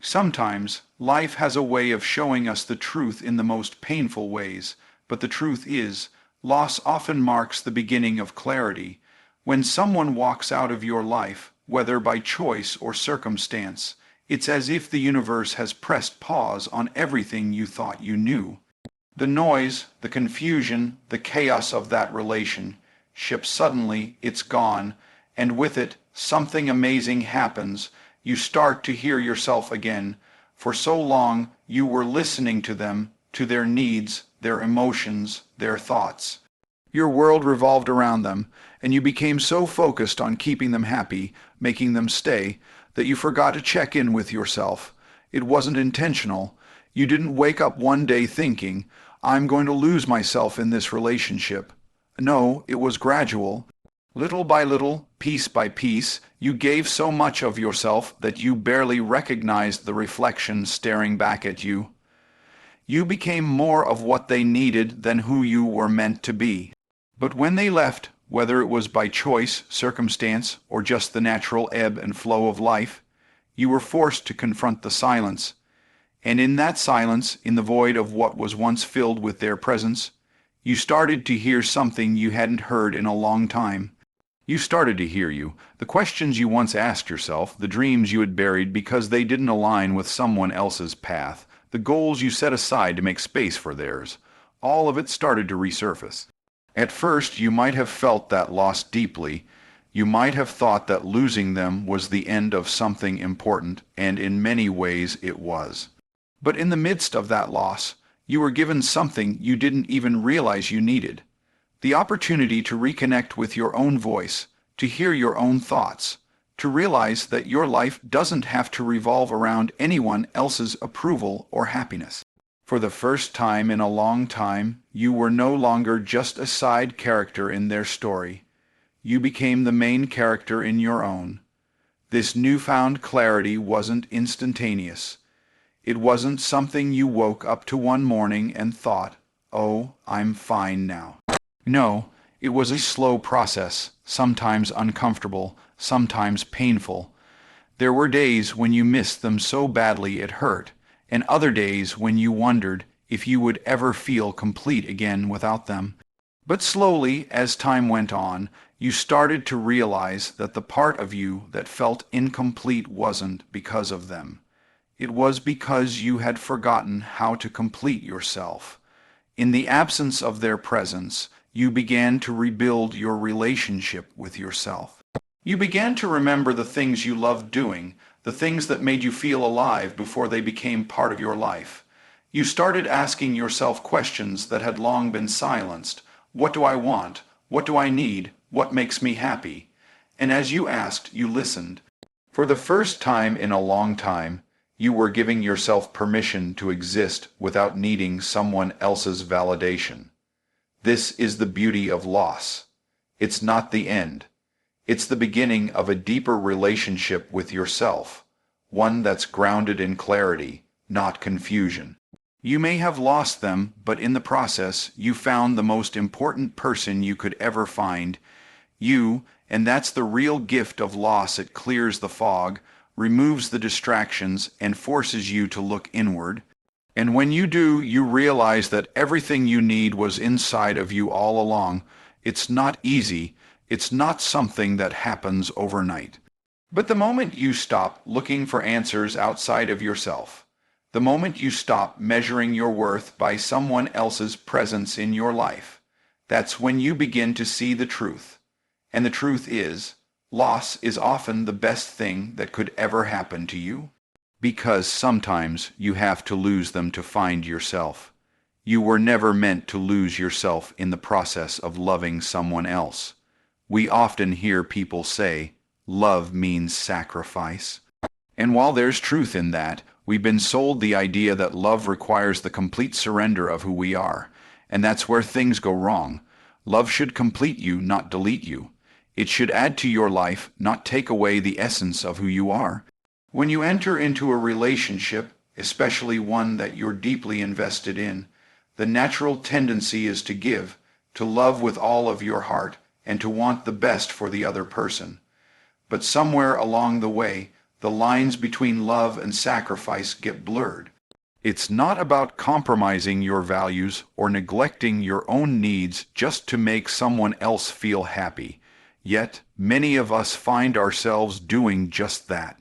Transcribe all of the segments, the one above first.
Sometimes life has a way of showing us the truth in the most painful ways, but the truth is, loss often marks the beginning of clarity. When someone walks out of your life, whether by choice or circumstance, it's as if the universe has pressed pause on everything you thought you knew. The noise, the confusion, the chaos of that relationship, suddenly it's gone, and with it something amazing happens. You start to hear yourself again. For so long you were listening to them, to their needs, their emotions, their thoughts. Your world revolved around them, and you became so focused on keeping them happy, making them stay, that you forgot to check in with yourself. It wasn't intentional. You didn't wake up one day thinking, I'm going to lose myself in this relationship. No, it was gradual. Little by little, piece by piece, you gave so much of yourself that you barely recognized the reflection staring back at you. You became more of what they needed than who you were meant to be. But when they left, whether it was by choice, circumstance, or just the natural ebb and flow of life, you were forced to confront the silence. And in that silence, in the void of what was once filled with their presence, you started to hear something you hadn't heard in a long time. You started to hear you, the questions you once asked yourself, the dreams you had buried because they didn't align with someone else's path, the goals you set aside to make space for theirs. All of it started to resurface. At first, you might have felt that loss deeply. You might have thought that losing them was the end of something important, and in many ways it was. But in the midst of that loss, you were given something you didn't even realize you needed. The opportunity to reconnect with your own voice, to hear your own thoughts, to realize that your life doesn't have to revolve around anyone else's approval or happiness. For the first time in a long time, you were no longer just a side character in their story. You became the main character in your own. This newfound clarity wasn't instantaneous. It wasn't something you woke up to one morning and thought, "Oh, I'm fine now." No, it was a slow process, sometimes uncomfortable, sometimes painful. There were days when you missed them so badly it hurt, and other days when you wondered if you would ever feel complete again without them. But slowly, as time went on, you started to realize that the part of you that felt incomplete wasn't because of them. It was because you had forgotten how to complete yourself. In the absence of their presence, you began to rebuild your relationship with yourself. You began to remember the things you loved doing, the things that made you feel alive before they became part of your life. You started asking yourself questions that had long been silenced. What do I want? What do I need? What makes me happy? And as you asked, you listened. For the first time in a long time, you were giving yourself permission to exist without needing someone else's validation. This is the beauty of loss. It's not the end. It's the beginning of a deeper relationship with yourself, one that's grounded in clarity, not confusion. You may have lost them, but in the process, you found the most important person you could ever find, you, and that's the real gift of loss. It clears the fog, removes the distractions, and forces you to look inward. And when you do, you realize that everything you need was inside of you all along. It's not easy. It's not something that happens overnight. But the moment you stop looking for answers outside of yourself, the moment you stop measuring your worth by someone else's presence in your life, that's when you begin to see the truth. And the truth is, loss is often the best thing that could ever happen to you. Because sometimes you have to lose them to find yourself. You were never meant to lose yourself in the process of loving someone else. We often hear people say, love means sacrifice. And while there's truth in that, we've been sold the idea that love requires the complete surrender of who we are. And that's where things go wrong. Love should complete you, not delete you. It should add to your life, not take away the essence of who you are. When you enter into a relationship, especially one that you're deeply invested in, the natural tendency is to give, to love with all of your heart, and to want the best for the other person. But somewhere along the way, the lines between love and sacrifice get blurred. It's not about compromising your values or neglecting your own needs just to make someone else feel happy. Yet, many of us find ourselves doing just that.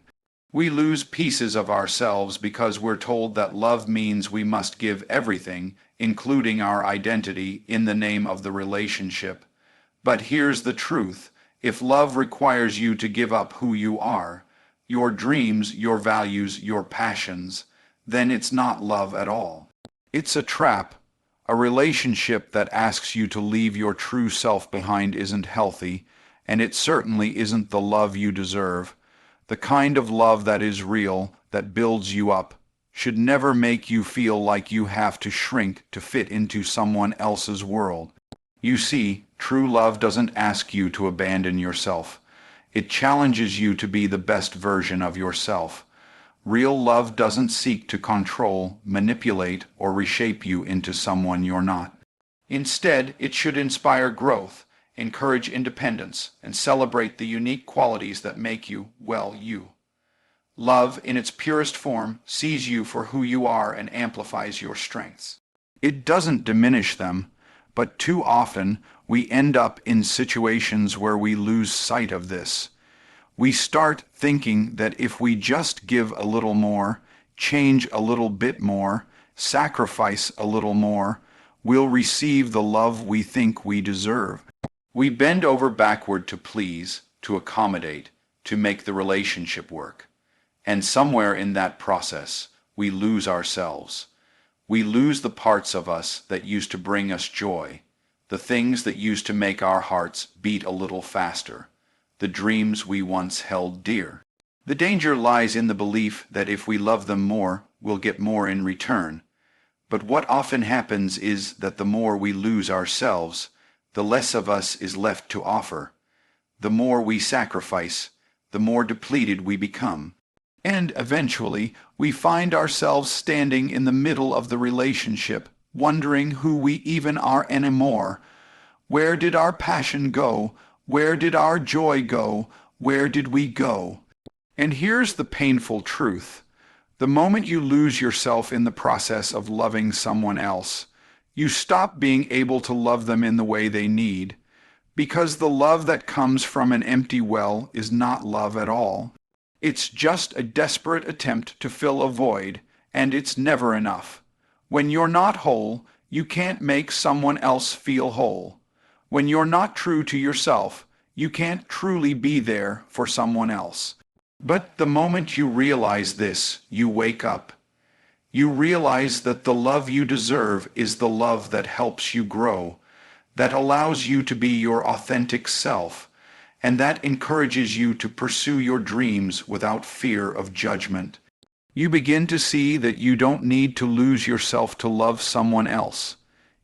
We lose pieces of ourselves because we're told that love means we must give everything, including our identity, in the name of the relationship. But here's the truth. If love requires you to give up who you are, your dreams, your values, your passions, then it's not love at all. It's a trap. A relationship that asks you to leave your true self behind isn't healthy, and it certainly isn't the love you deserve. The kind of love that is real, that builds you up, should never make you feel like you have to shrink to fit into someone else's world. You see, true love doesn't ask you to abandon yourself. It challenges you to be the best version of yourself. Real love doesn't seek to control, manipulate, or reshape you into someone you're not. Instead, it should inspire growth, encourage independence, and celebrate the unique qualities that make you, well, you. Love, in its purest form, sees you for who you are and amplifies your strengths. It doesn't diminish them, but too often we end up in situations where we lose sight of this. We start thinking that if we just give a little more, change a little bit more, sacrifice a little more, we'll receive the love we think we deserve. We bend over backward to please, to accommodate, to make the relationship work. And somewhere in that process, we lose ourselves. We lose the parts of us that used to bring us joy, the things that used to make our hearts beat a little faster, the dreams we once held dear. The danger lies in the belief that if we love them more, we'll get more in return. But what often happens is that the more we lose ourselves, the less of us is left to offer. The more we sacrifice, the more depleted we become. And eventually, we find ourselves standing in the middle of the relationship, wondering who we even are anymore. Where did our passion go? Where did our joy go? Where did we go? And here's the painful truth. The moment you lose yourself in the process of loving someone else, you stop being able to love them in the way they need, because the love that comes from an empty well is not love at all. It's just a desperate attempt to fill a void, and it's never enough. When you're not whole, you can't make someone else feel whole. When you're not true to yourself, you can't truly be there for someone else. But the moment you realize this, you wake up. You realize that the love you deserve is the love that helps you grow, that allows you to be your authentic self, and that encourages you to pursue your dreams without fear of judgment. You begin to see that you don't need to lose yourself to love someone else.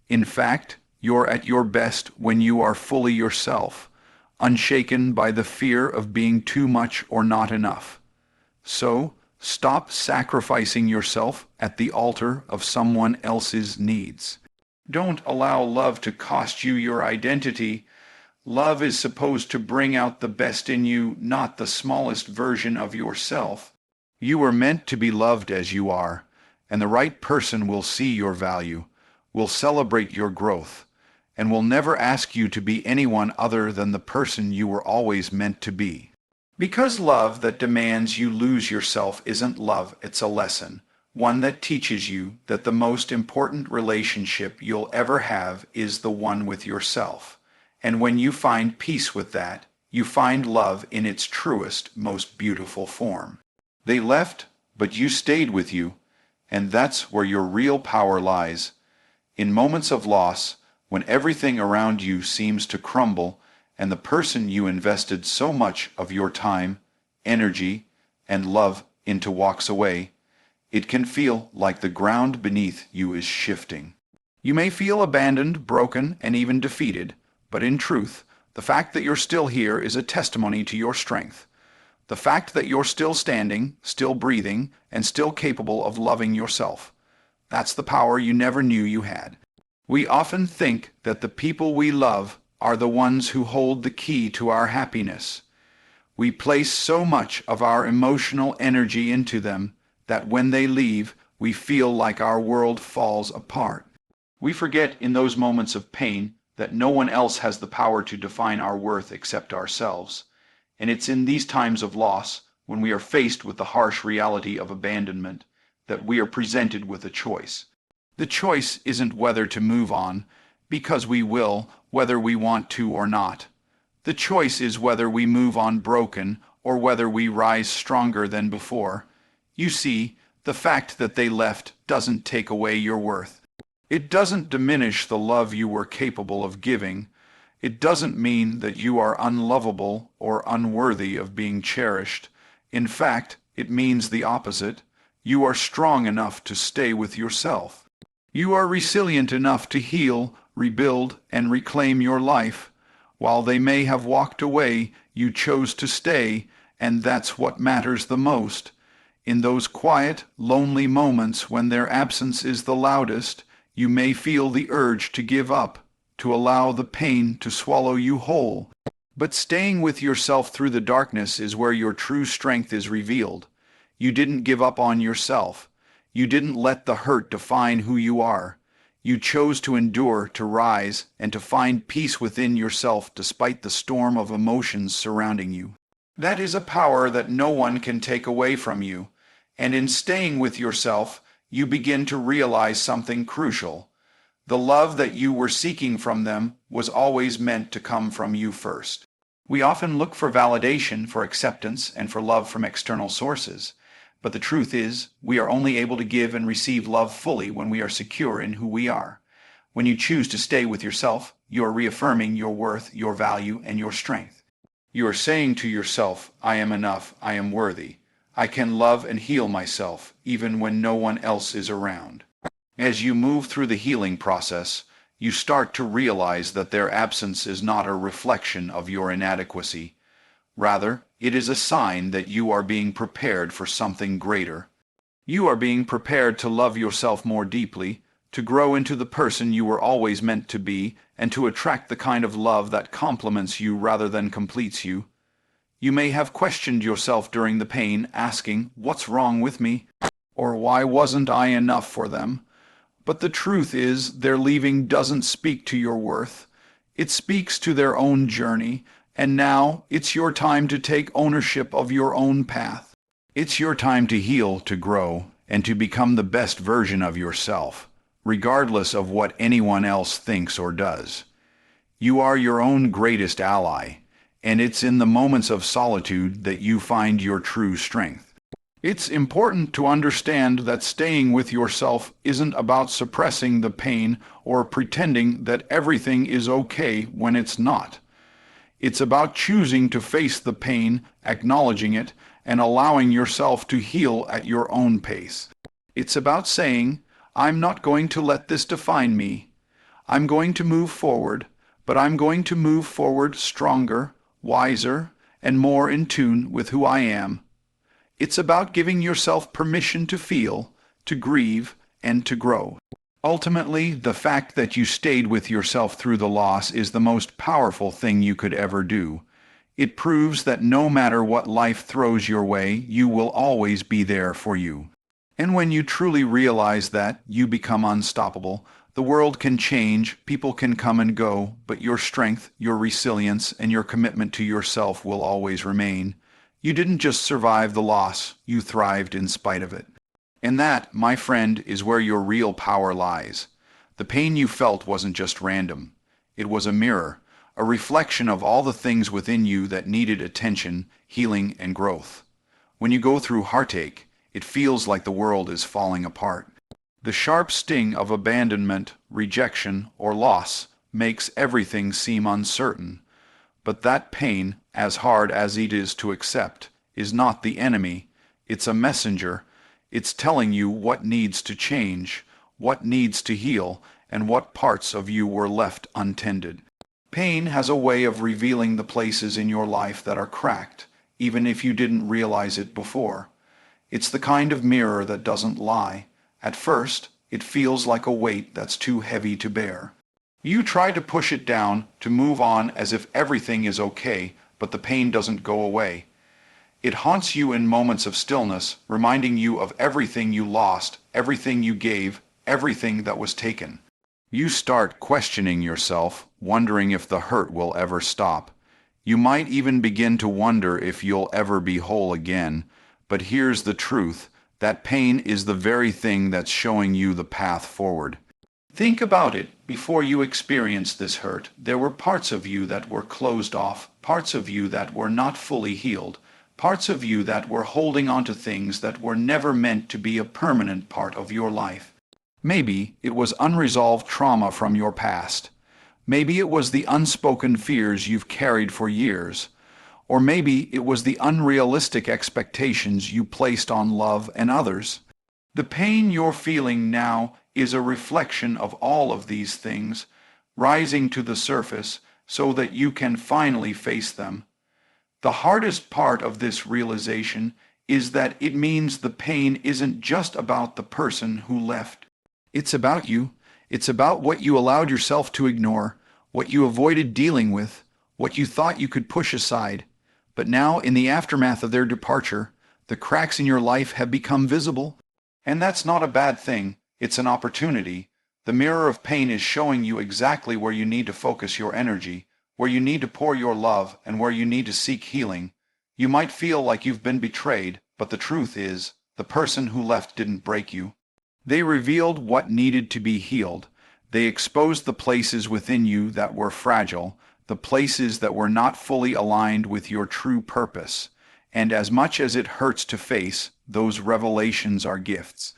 In fact, you're at your best when you are fully yourself, unshaken by the fear of being too much or not enough. So, stop sacrificing yourself at the altar of someone else's needs. Don't allow love to cost you your identity. Love is supposed to bring out the best in you, not the smallest version of yourself. You were meant to be loved as you are, and the right person will see your value, will celebrate your growth, and will never ask you to be anyone other than the person you were always meant to be. Because love that demands you lose yourself isn't love, it's a lesson, one that teaches you that the most important relationship you'll ever have is the one with yourself. And when you find peace with that, you find love in its truest, most beautiful form. They left, but you stayed with you, and that's where your real power lies. In moments of loss, when everything around you seems to crumble, and the person you invested so much of your time, energy, and love into walks away, it can feel like the ground beneath you is shifting. You may feel abandoned, broken, and even defeated, but in truth, the fact that you're still here is a testimony to your strength. The fact that you're still standing, still breathing, and still capable of loving yourself. That's the power you never knew you had. We often think that the people we love are the ones who hold the key to our happiness. We place so much of our emotional energy into them that when they leave, we feel like our world falls apart. We forget in those moments of pain that no one else has the power to define our worth except ourselves. And it's in these times of loss, when we are faced with the harsh reality of abandonment, that we are presented with a choice. The choice isn't whether to move on, because we will, whether we want to or not. The choice is whether we move on broken or whether we rise stronger than before. You see, the fact that they left doesn't take away your worth. It doesn't diminish the love you were capable of giving. It doesn't mean that you are unlovable or unworthy of being cherished. In fact, it means the opposite. You are strong enough to stay with yourself. You are resilient enough to heal, rebuild, and reclaim your life. While they may have walked away, you chose to stay, and that's what matters the most. In those quiet, lonely moments when their absence is the loudest, you may feel the urge to give up, to allow the pain to swallow you whole. But staying with yourself through the darkness is where your true strength is revealed. You didn't give up on yourself. You didn't let the hurt define who you are. You chose to endure, to rise, and to find peace within yourself despite the storm of emotions surrounding you. That is a power that no one can take away from you. And in staying with yourself, you begin to realize something crucial. The love that you were seeking from them was always meant to come from you first. We often look for validation, for acceptance, and for love from external sources. But the truth is, we are only able to give and receive love fully when we are secure in who we are. When you choose to stay with yourself, you are reaffirming your worth, your value, and your strength. You are saying to yourself, I am enough, I am worthy. I can love and heal myself, even when no one else is around. As you move through the healing process, you start to realize that their absence is not a reflection of your inadequacy. Rather, it is a sign that you are being prepared for something greater. You are being prepared to love yourself more deeply, to grow into the person you were always meant to be, and to attract the kind of love that complements you rather than completes you. You may have questioned yourself during the pain, asking, "What's wrong with me?" or "Why wasn't I enough for them?" But the truth is, their leaving doesn't speak to your worth. It speaks to their own journey, and now it's your time to take ownership of your own path. It's your time to heal, to grow, and to become the best version of yourself, regardless of what anyone else thinks or does. You are your own greatest ally, and it's in the moments of solitude that you find your true strength. It's important to understand that staying with yourself isn't about suppressing the pain or pretending that everything is okay when it's not. It's about choosing to face the pain, acknowledging it, and allowing yourself to heal at your own pace. It's about saying, I'm not going to let this define me. I'm going to move forward, but I'm going to move forward stronger, wiser, and more in tune with who I am. It's about giving yourself permission to feel, to grieve, and to grow. Ultimately, the fact that you stayed with yourself through the loss is the most powerful thing you could ever do. It proves that no matter what life throws your way, you will always be there for you. And when you truly realize that, you become unstoppable. The world can change, people can come and go, but your strength, your resilience, and your commitment to yourself will always remain. You didn't just survive the loss, you thrived in spite of it. And that, my friend, is where your real power lies. The pain you felt wasn't just random. It was a mirror, a reflection of all the things within you that needed attention, healing, and growth. When you go through heartache, it feels like the world is falling apart. The sharp sting of abandonment, rejection, or loss makes everything seem uncertain. But that pain, as hard as it is to accept, is not the enemy. It's a messenger. It's telling you what needs to change, what needs to heal, and what parts of you were left untended. Pain has a way of revealing the places in your life that are cracked, even if you didn't realize it before. It's the kind of mirror that doesn't lie. At first, it feels like a weight that's too heavy to bear. You try to push it down, to move on as if everything is okay, but the pain doesn't go away. It haunts you in moments of stillness, reminding you of everything you lost, everything you gave, everything that was taken. You start questioning yourself, wondering if the hurt will ever stop. You might even begin to wonder if you'll ever be whole again. But here's the truth: that pain is the very thing that's showing you the path forward. Think about it. Before you experienced this hurt, there were parts of you that were closed off, parts of you that were not fully healed, parts of you that were holding on to things that were never meant to be a permanent part of your life. Maybe it was unresolved trauma from your past. Maybe it was the unspoken fears you've carried for years. Or maybe it was the unrealistic expectations you placed on love and others. The pain you're feeling now is a reflection of all of these things, rising to the surface so that you can finally face them. The hardest part of this realization is that it means the pain isn't just about the person who left. It's about you. It's about what you allowed yourself to ignore, what you avoided dealing with, what you thought you could push aside. But now, in the aftermath of their departure, the cracks in your life have become visible. And that's not a bad thing. It's an opportunity. The mirror of pain is showing you exactly where you need to focus your energy, where you need to pour your love, and where you need to seek healing. You might feel like you've been betrayed, but the truth is, the person who left didn't break you. They revealed what needed to be healed. They exposed the places within you that were fragile, the places that were not fully aligned with your true purpose. And as much as it hurts to face, those revelations are gifts.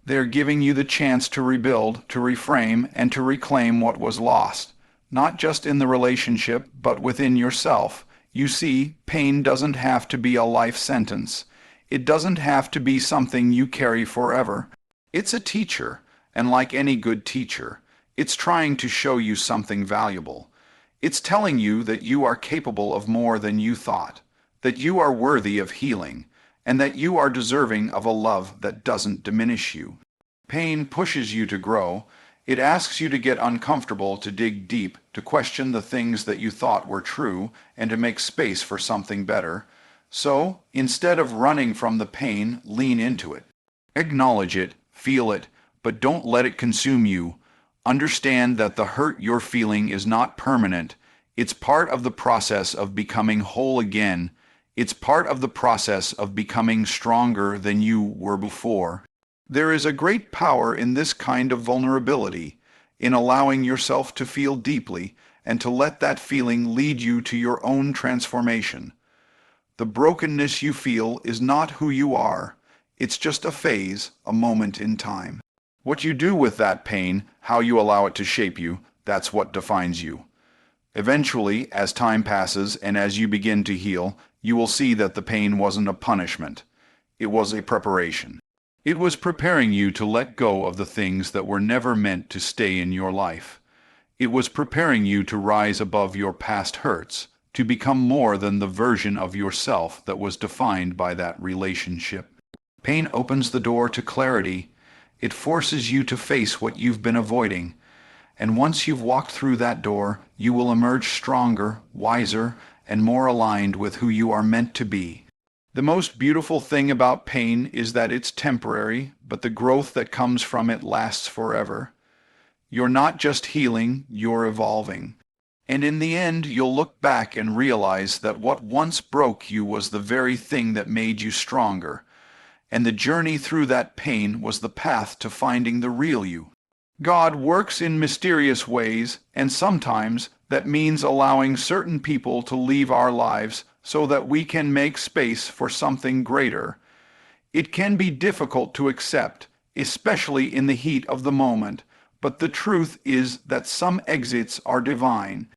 They're giving you the chance to rebuild, to reframe, and to reclaim what was lost, not just in the relationship, but within yourself. You see, pain doesn't have to be a life sentence. It doesn't have to be something you carry forever. It's a teacher, and like any good teacher, it's trying to show you something valuable. It's telling you that you are capable of more than you thought, that you are worthy of healing, and that you are deserving of a love that doesn't diminish you. Pain pushes you to grow. It asks you to get uncomfortable, to dig deep, to question the things that you thought were true, and to make space for something better. So, instead of running from the pain, lean into it. Acknowledge it, feel it, but don't let it consume you. Understand that the hurt you're feeling is not permanent. It's part of the process of becoming whole again. It's part of the process of becoming stronger than you were before. There is a great power in this kind of vulnerability, in allowing yourself to feel deeply and to let that feeling lead you to your own transformation. The brokenness you feel is not who you are. It's just a phase, a moment in time. What you do with that pain, how you allow it to shape you, that's what defines you. Eventually, as time passes and as you begin to heal, you will see that the pain wasn't a punishment. It was a preparation. It was preparing you to let go of the things that were never meant to stay in your life. It was preparing you to rise above your past hurts, to become more than the version of yourself that was defined by that relationship. Pain opens the door to clarity. It forces you to face what you've been avoiding. And once you've walked through that door, you will emerge stronger, wiser, and more aligned with who you are meant to be. The most beautiful thing about pain is that it's temporary, but the growth that comes from it lasts forever. You're not just healing, you're evolving. And in the end, you'll look back and realize that what once broke you was the very thing that made you stronger. And the journey through that pain was the path to finding the real you. God works in mysterious ways, and sometimes that means allowing certain people to leave our lives so that we can make space for something greater. It can be difficult to accept, especially in the heat of the moment, but the truth is that some exits are divine.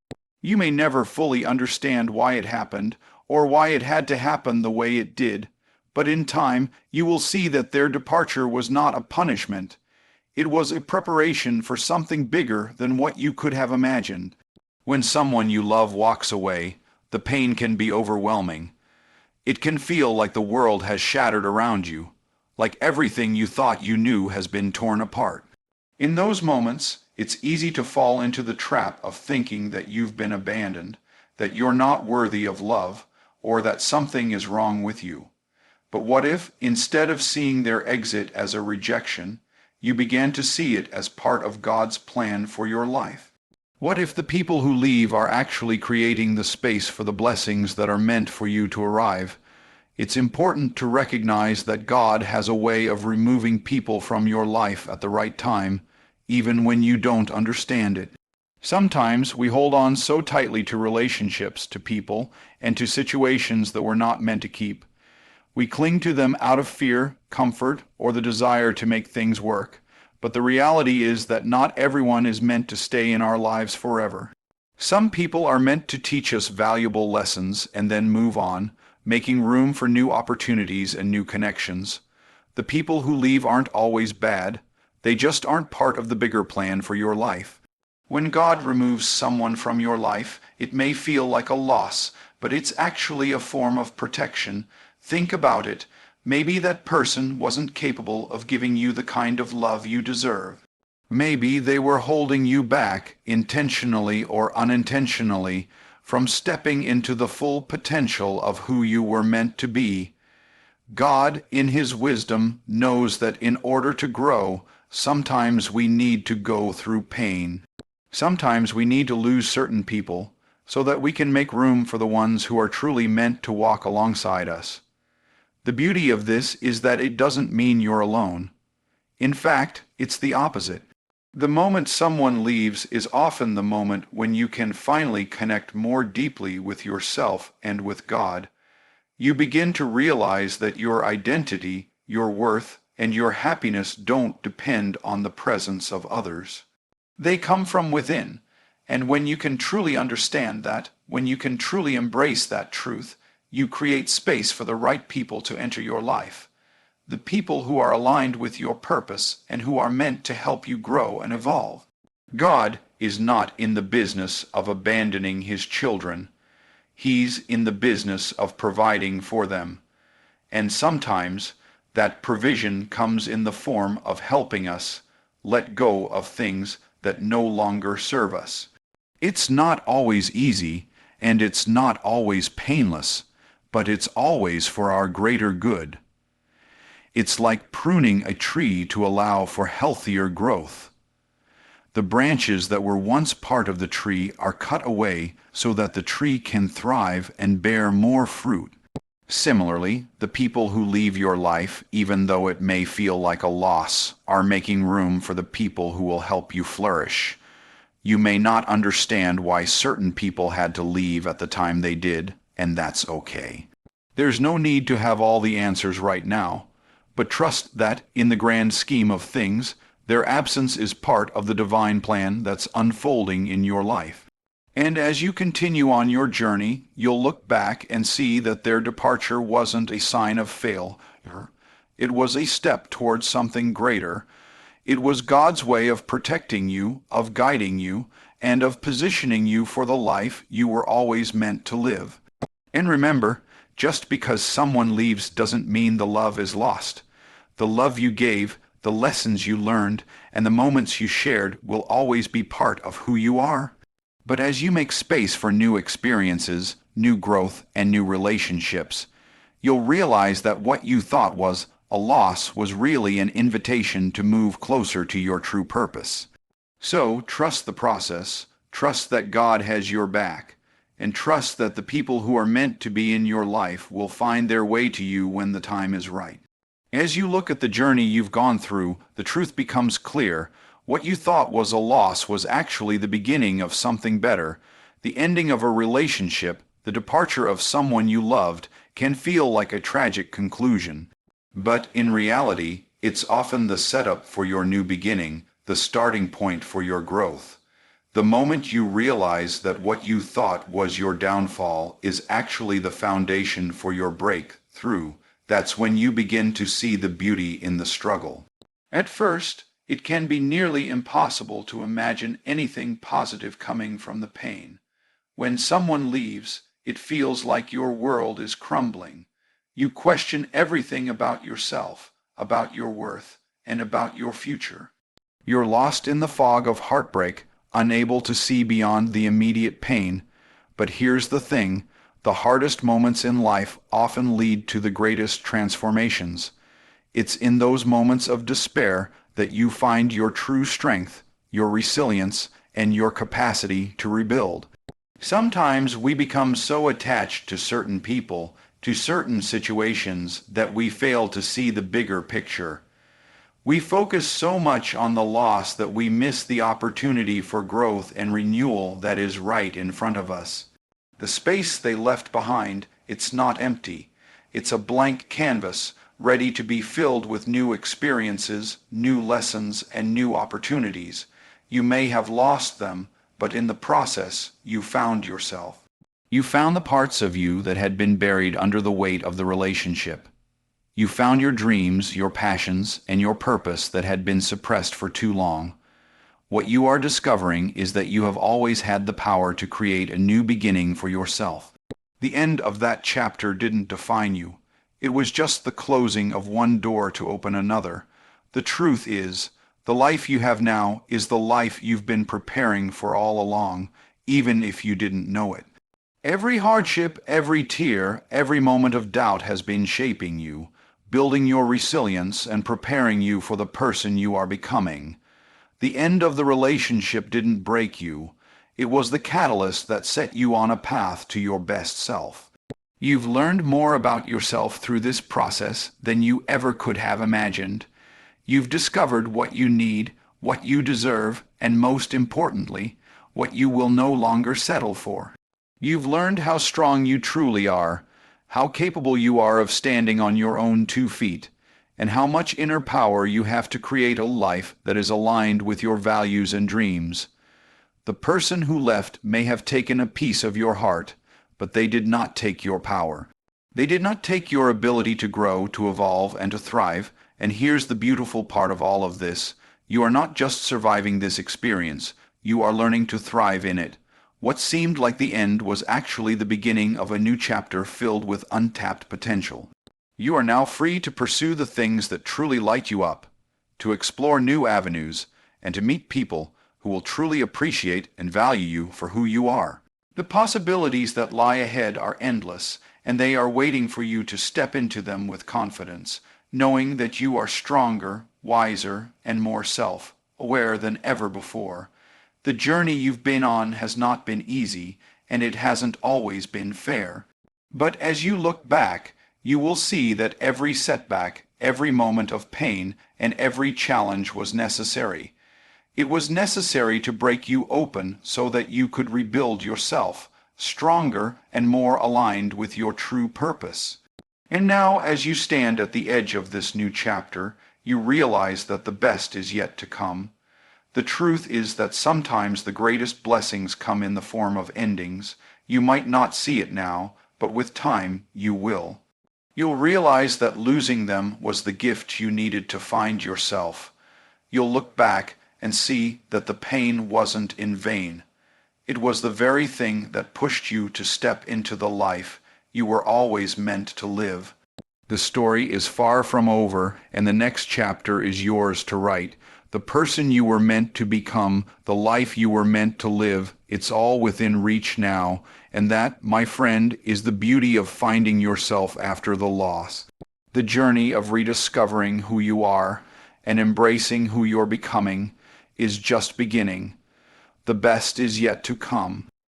You may never fully understand why it happened, or why it had to happen the way it did, but in time you will see that their departure was not a punishment. It was a preparation for something bigger than what you could have imagined. When someone you love walks away, the pain can be overwhelming. It can feel like the world has shattered around you, like everything you thought you knew has been torn apart. In those moments, it's easy to fall into the trap of thinking that you've been abandoned, that you're not worthy of love, or that something is wrong with you. But what if, instead of seeing their exit as a rejection, you began to see it as part of God's plan for your life? What if the people who leave are actually creating the space for the blessings that are meant for you to arrive? It's important to recognize that God has a way of removing people from your life at the right time, even when you don't understand it. Sometimes we hold on so tightly to relationships, to people, and to situations that we're not meant to keep. We cling to them out of fear, comfort, or the desire to make things work. But the reality is that not everyone is meant to stay in our lives forever. Some people are meant to teach us valuable lessons and then move on, making room for new opportunities and new connections. The people who leave aren't always bad. They just aren't part of the bigger plan for your life. When God removes someone from your life, it may feel like a loss, but it's actually a form of protection. Think about it. Maybe that person wasn't capable of giving you the kind of love you deserve. Maybe they were holding you back, intentionally or unintentionally, from stepping into the full potential of who you were meant to be. God, in His wisdom, knows that in order to grow, sometimes we need to go through pain. Sometimes we need to lose certain people so that we can make room for the ones who are truly meant to walk alongside us. The beauty of this is that it doesn't mean you're alone. In fact, it's the opposite. The moment someone leaves is often the moment when you can finally connect more deeply with yourself and with God. You begin to realize that your identity, your worth, and your happiness don't depend on the presence of others. They come from within, and when you can truly understand that, when you can truly embrace that truth, you create space for the right people to enter your life. The people who are aligned with your purpose and who are meant to help you grow and evolve. God is not in the business of abandoning His children. He's in the business of providing for them. And sometimes that provision comes in the form of helping us let go of things that no longer serve us. It's not always easy, and it's not always painless, but it's always for our greater good. It's like pruning a tree to allow for healthier growth. The branches that were once part of the tree are cut away so that the tree can thrive and bear more fruit. Similarly, the people who leave your life, even though it may feel like a loss, are making room for the people who will help you flourish. You may not understand why certain people had to leave at the time they did, and that's okay. There's no need to have all the answers right now, but trust that, in the grand scheme of things, their absence is part of the divine plan that's unfolding in your life. And as you continue on your journey, you'll look back and see that their departure wasn't a sign of failure. It was a step towards something greater. It was God's way of protecting you, of guiding you, and of positioning you for the life you were always meant to live. And remember, just because someone leaves doesn't mean the love is lost. The love you gave, the lessons you learned, and the moments you shared will always be part of who you are. But as you make space for new experiences, new growth, and new relationships, you'll realize that what you thought was a loss was really an invitation to move closer to your true purpose. So trust the process, trust that God has your back, and trust that the people who are meant to be in your life will find their way to you when the time is right. As you look at the journey you've gone through, the truth becomes clear. What you thought was a loss was actually the beginning of something better. The ending of a relationship, the departure of someone you loved, can feel like a tragic conclusion. But in reality, it's often the setup for your new beginning, the starting point for your growth. The moment you realize that what you thought was your downfall is actually the foundation for your breakthrough, that's when you begin to see the beauty in the struggle. At first, it can be nearly impossible to imagine anything positive coming from the pain. When someone leaves, it feels like your world is crumbling. You question everything about yourself, about your worth, and about your future. You're lost in the fog of heartbreak, unable to see beyond the immediate pain. But here's the thing, the hardest moments in life often lead to the greatest transformations. It's in those moments of despair that you find your true strength, your resilience, and your capacity to rebuild. Sometimes we become so attached to certain people, to certain situations, that we fail to see the bigger picture. We focus so much on the loss that we miss the opportunity for growth and renewal that is right in front of us. The space they left behind, it's not empty. It's a blank canvas, ready to be filled with new experiences, new lessons, and new opportunities. You may have lost them, but in the process, you found yourself. You found the parts of you that had been buried under the weight of the relationship. You found your dreams, your passions, and your purpose that had been suppressed for too long. What you are discovering is that you have always had the power to create a new beginning for yourself. The end of that chapter didn't define you. It was just the closing of one door to open another. The truth is, the life you have now is the life you've been preparing for all along, even if you didn't know it. Every hardship, every tear, every moment of doubt has been shaping you, building your resilience and preparing you for the person you are becoming. The end of the relationship didn't break you. It was the catalyst that set you on a path to your best self. You've learned more about yourself through this process than you ever could have imagined. You've discovered what you need, what you deserve, and most importantly, what you will no longer settle for. You've learned how strong you truly are, how capable you are of standing on your own 2 feet, and how much inner power you have to create a life that is aligned with your values and dreams. The person who left may have taken a piece of your heart, but they did not take your power. They did not take your ability to grow, to evolve, and to thrive. And here's the beautiful part of all of this. You are not just surviving this experience, you are learning to thrive in it. What seemed like the end was actually the beginning of a new chapter filled with untapped potential. You are now free to pursue the things that truly light you up, to explore new avenues, and to meet people who will truly appreciate and value you for who you are. The possibilities that lie ahead are endless, and they are waiting for you to step into them with confidence, knowing that you are stronger, wiser, and more self-aware than ever before. The journey you've been on has not been easy, and it hasn't always been fair. But as you look back, you will see that every setback, every moment of pain, and every challenge was necessary. It was necessary to break you open so that you could rebuild yourself, stronger and more aligned with your true purpose. And now, as you stand at the edge of this new chapter, you realize that the best is yet to come. The truth is that sometimes the greatest blessings come in the form of endings. You might not see it now, but with time you will. You'll realize that losing them was the gift you needed to find yourself. You'll look back and see that the pain wasn't in vain. It was the very thing that pushed you to step into the life you were always meant to live. The story is far from over, and the next chapter is yours to write. The person you were meant to become, the life you were meant to live, it's all within reach now, and that, my friend, is the beauty of finding yourself after the loss. The journey of rediscovering who you are and embracing who you're becoming is just beginning. The best is yet to come.